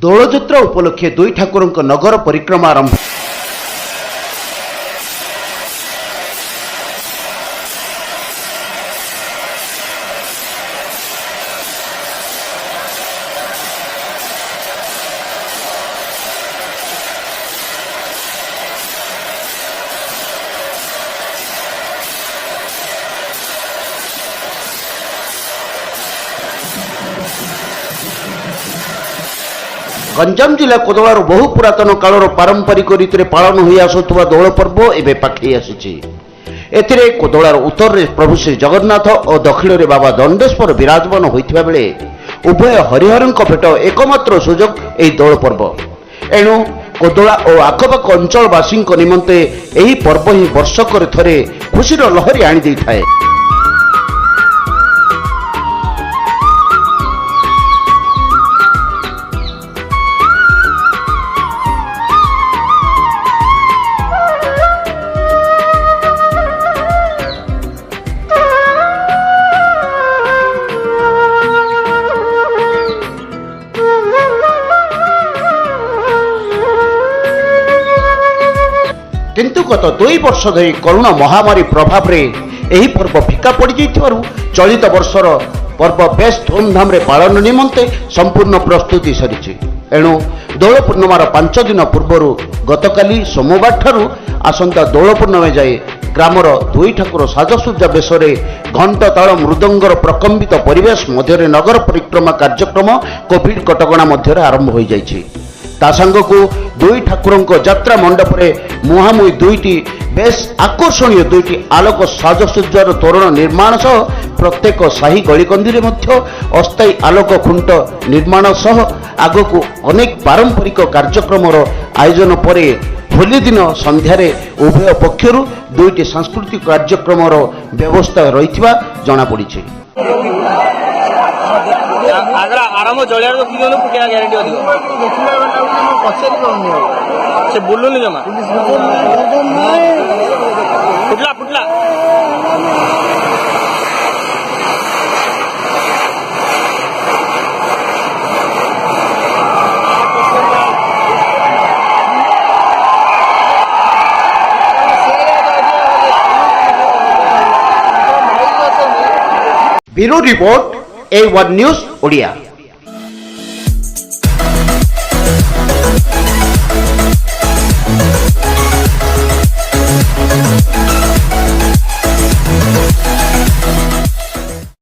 ଦୋଳଯାତ୍ରା ଉପଲକ୍ଷେ ଦୁଇ ଠାକୁରଙ୍କ ନଗର ପରିକ୍ରମା ଆରମ୍ଭ। गंजाम जिला कोदलार बहु पुरातन कालर पारंपरिक रीति पालन हो आसुवा दोल पर्व एवं पाखे आसी। कोदलार उत्तर में प्रभु श्री जगन्नाथ और दक्षिण में बाबा दंडेश्वर विराजमान होता बेले उभय हरिहर भेट एकमात्र सुजोग यह दोल पर्व। एणु कोदला और आखपाख अंचलवासी निमंते यही पर्व ही वर्षक थरे खुशीर लहरी आनी थाए। किंतु गत 2 वर्ष धरी कोरोना महामारी प्रभाव रे यही पर्व फिका पड़ जाइथिबारु चलित वर्षर पर्व बेस धूमधाम रे पालन निमंते संपूर्ण प्रस्तुति सरीछि। एणु दोल पूर्णिमार 5 दिन पूर्व गतकाली सोमवार ठारू आसंता दोल पूर्णिमा जाए ग्रामर दुई ठाकुर साजसज्जा बेशरे घंट ताल मृदंगर प्रकम्बित परिवेश मध्य नगर परिक्रमा कार्यक्रम कोविड कटकणा मध्य आरंभ हो जाइछि। ता संगकु दुई ठाकुरंक यात्रा मंडप रे मुहामुही दुईटी बेस आकर्षणीय दुईटी आलोक साजसज्जार तोरण निर्माण सह प्रत्येक साही गलिकंदी मध्य अस्थायी आलोक खुंट निर्माण सह आगकु अनेक पारंपरिक कार्यक्रम आयोजन परे होली दिन संध्यारे उभय पक्षर दुईटी सांस्कृतिक कार्यक्रम व्यवस्था रही जना पड़ी। आराम जलिया तो कि फुटिया ग्यारंटी अधिक से बुलुनी जमा फुटला फुटला bureau report A1 news Odia.